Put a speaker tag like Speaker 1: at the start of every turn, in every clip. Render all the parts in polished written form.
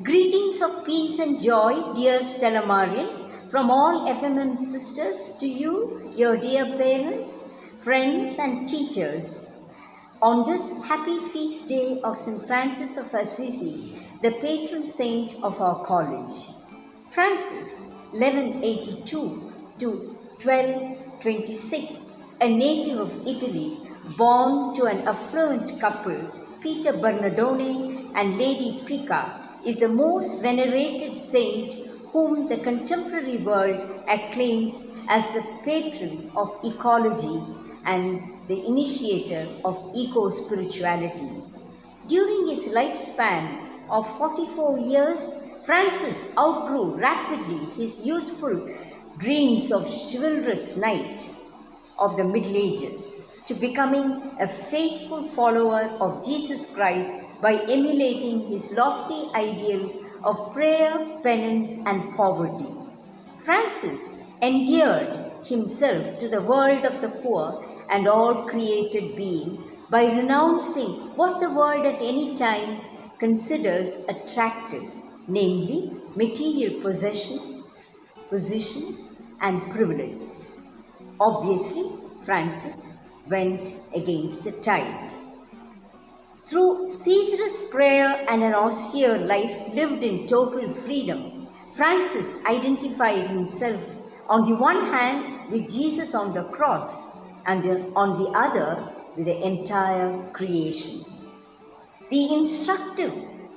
Speaker 1: Greetings of peace and joy, dear Stella Marians, from all FMM sisters to you, your dear parents, friends and teachers. On this happy feast day of St. Francis of Assisi, the patron saint of our college. Francis, 1182 to 1226, a native of Italy, born to an affluent couple, Peter Bernardone and Lady Pica, is the most venerated saint whom the contemporary world acclaims as the patron of ecology and the initiator of eco-spirituality. During his lifespan of 44 years, Francis outgrew rapidly his youthful dreams of chivalrous knight of the Middle Ages to becoming a faithful follower of Jesus Christ by emulating his lofty ideals of prayer, penance, and poverty. Francis endeared himself to the world of the poor and all created beings by renouncing what the world at any time considers attractive, namely material possessions, positions, and privileges. Obviously, Francis went against the tide. Through ceaseless prayer and an austere life lived in total freedom, Francis identified himself on the one hand with Jesus on the cross and on the other with the entire creation. The instructive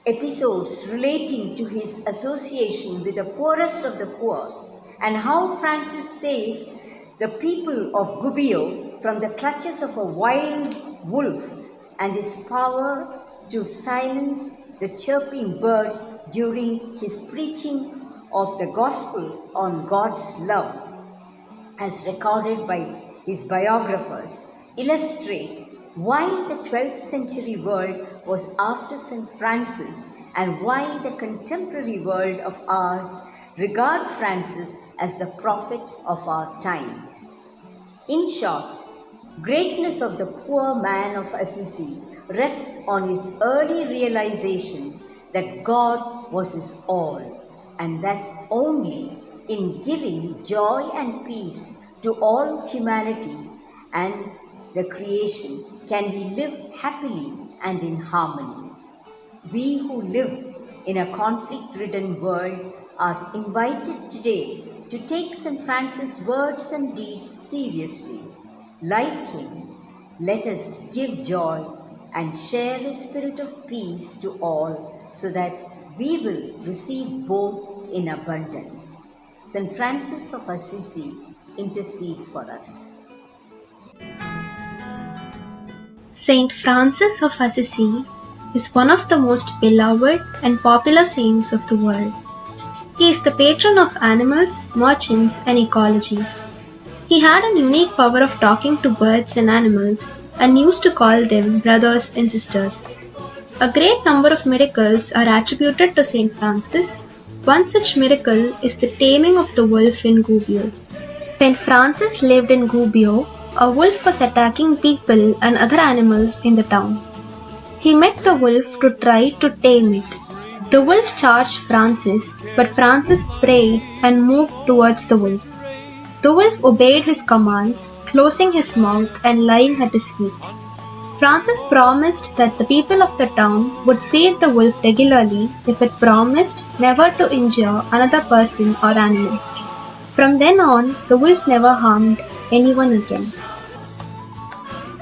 Speaker 1: episodes relating to his association with the poorest of the poor and how Francis saved the people of Gubbio from the clutches of a wild wolf and his power to silence the chirping birds during his preaching of the gospel on God's love, as recorded by his biographers, illustrate why the 12th century world was after St. Francis and why the contemporary world of ours regard Francis as the prophet of our times. In short, greatness of the poor man of Assisi rests on his early realization that God was his all, and that only in giving joy and peace to all humanity and the creation can we live happily and in harmony. We who live in a conflict-ridden world are invited today to take St. Francis' words and deeds seriously. Like him, let us give joy and share a spirit of peace to all so that we will receive both in abundance. St. Francis of Assisi, intercede for us.
Speaker 2: Saint Francis of Assisi is one of the most beloved and popular saints of the world. He is the patron of animals, merchants, and ecology. He had a unique power of talking to birds and animals and used to call them brothers and sisters. A great number of miracles are attributed to Saint Francis. One such miracle is the taming of the wolf in Gubbio. When Francis lived in Gubbio, a wolf was attacking people and other animals in the town. He met the wolf to try to tame it. The wolf charged Francis, but Francis prayed and moved towards the wolf. The wolf obeyed his commands, closing his mouth and lying at his feet. Francis promised that the people of the town would feed the wolf regularly if it promised never to injure another person or animal. From then on, the wolf never harmed anyone again.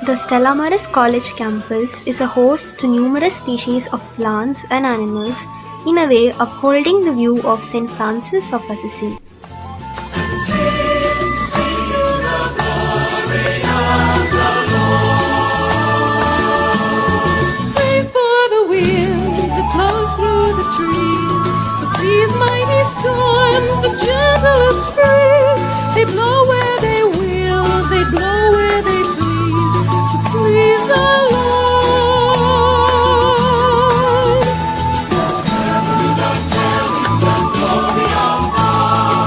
Speaker 2: The Stella Maris College campus is a host to numerous species of plants and animals, in a way upholding the view of St. Francis of Assisi.
Speaker 3: Praise for the wind that blows through the trees, the sea's mighty storms, the gentlest breeze. They blow where they will, they blow where they please, to please the Lord. The heavens are telling the glory of God.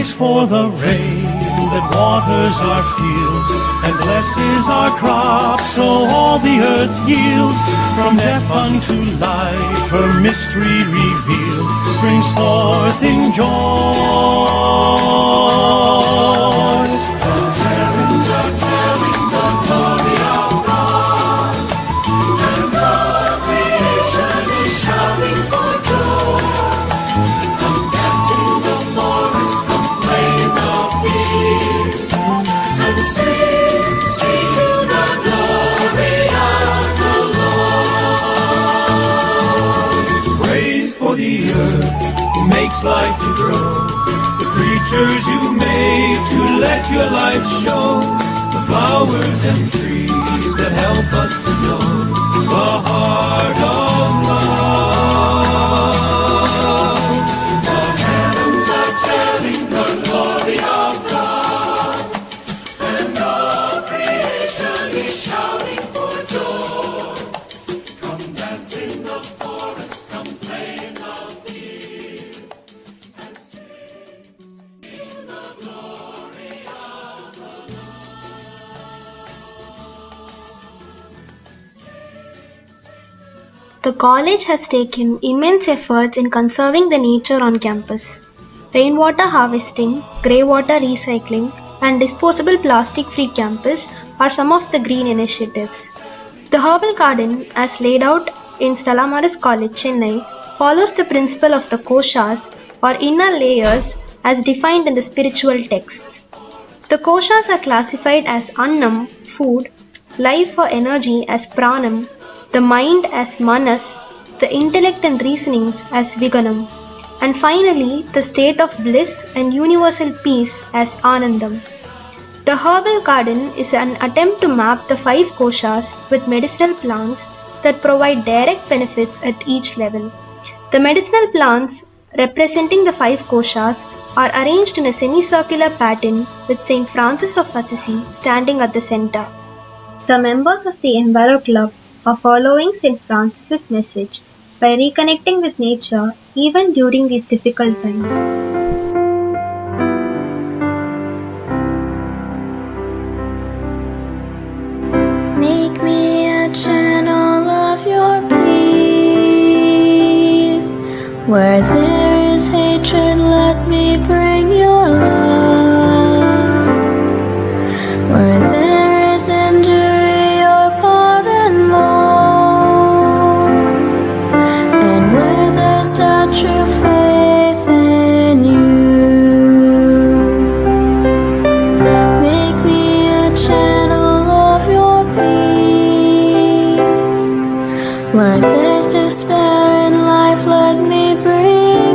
Speaker 4: praise for the rain that waters our fields and blesses our crops, so all the earth yields. From death unto life, her mystery revealed, springs forth in joy. The heavens are telling the glory of God, and the creation is shouting for joy. Come dance in the forest, come play in the field, and sing, sing to the glory of the Lord. Praise for the earth who makes life to grow, the creatures you made to let your light show, the flowers and trees that help us to know the heart of love. The heavens are telling the glory of God, and the creation is shouting for joy. Come dance in the forest, come play in the field, and sing the glory of the
Speaker 2: The college has taken immense efforts in conserving the nature on campus. Rainwater harvesting, grey water recycling, and disposable plastic-free campus are some of the green initiatives. The herbal garden, as laid out in Stella College, Chennai, follows the principle of the koshas or inner layers as defined in the spiritual texts. The koshas are classified as annam, food, life or energy as pranam, the mind as manas, the intellect and reasonings as viganam, and finally the state of bliss and universal peace as anandam. The herbal garden is an attempt to map the 5 koshas with medicinal plants that provide direct benefits at each level. The medicinal plants representing the 5 koshas are arranged in a semicircular pattern with Saint Francis of Assisi standing at the center. The members of the Enviro Club are following Saint Francis's message by reconnecting with nature even during these difficult times.
Speaker 5: Make me a channel of your peace. Where there is hatred, let me bring your love. Where there is injury, your pardon, Lord. And where there's doubt, true faith in you. Make me a channel of your peace. Where there's despair in life, let me bring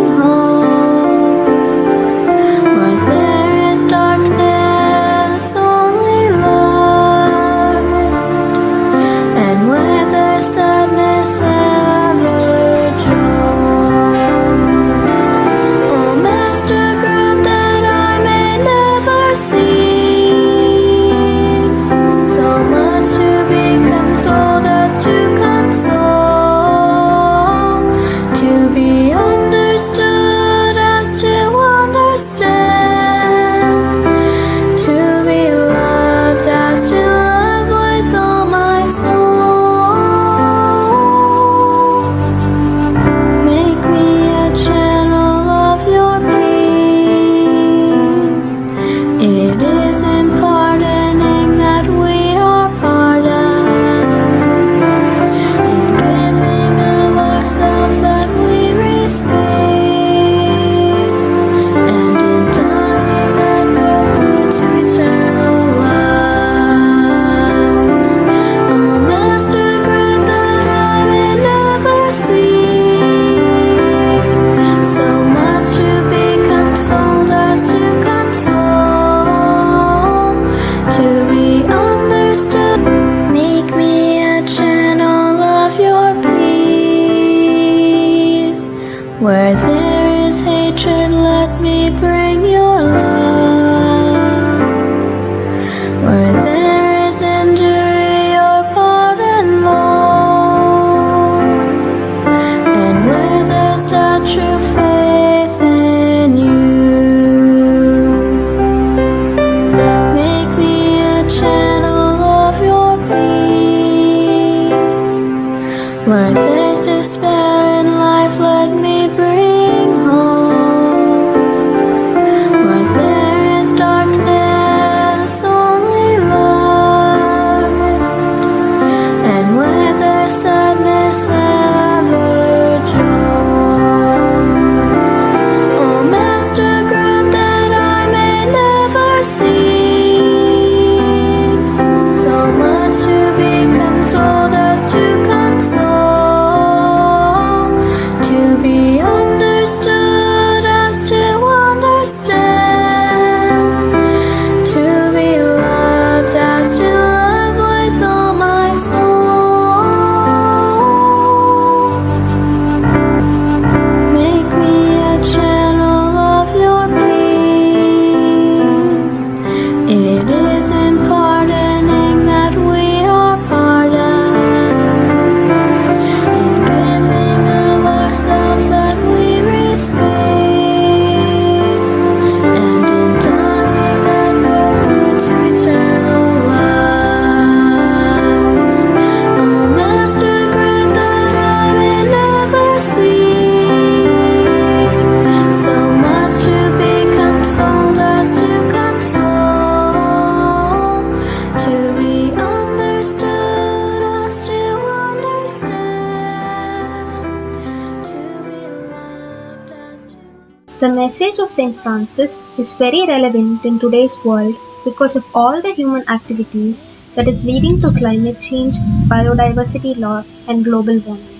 Speaker 2: message of St. Francis is very relevant in today's world because of all the human activities that is leading to climate change, biodiversity loss, and global warming.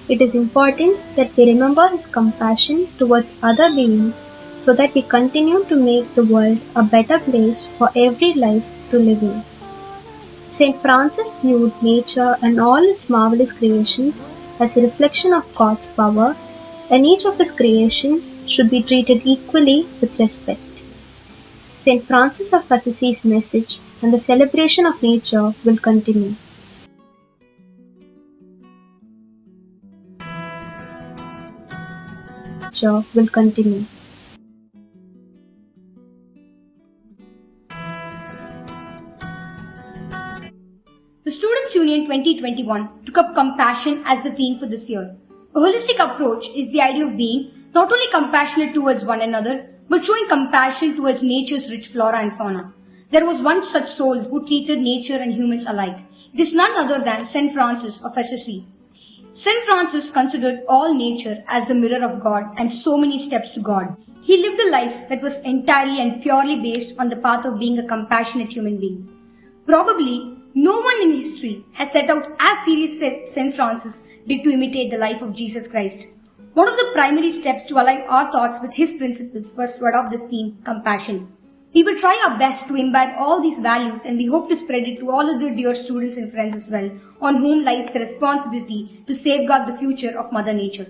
Speaker 2: It is important that we remember his compassion towards other beings so that we continue to make the world a better place for every life to live in. St. Francis viewed nature and all its marvelous creations as a reflection of God's power, and each of his creations should be treated equally with respect. St. Francis of Assisi's message and the celebration of nature will continue. Will continue.
Speaker 6: The Students' Union 2021 took up compassion as the theme for this year. A holistic approach is the idea of being not only compassionate towards one another, but showing compassion towards nature's rich flora and fauna. There was one such soul who treated nature and humans alike. It is none other than St. Francis of Assisi. St. Francis considered all nature as the mirror of God and so many steps to God. He lived a life that was entirely and purely based on the path of being a compassionate human being. Probably, no one in history has set out as seriously as St. Francis did to imitate the life of Jesus Christ. One of the primary steps to align our thoughts with his principles was to adopt this theme, compassion. We will try our best to imbibe all these values, and we hope to spread it to all other dear students and friends as well, on whom lies the responsibility to safeguard the future of Mother Nature.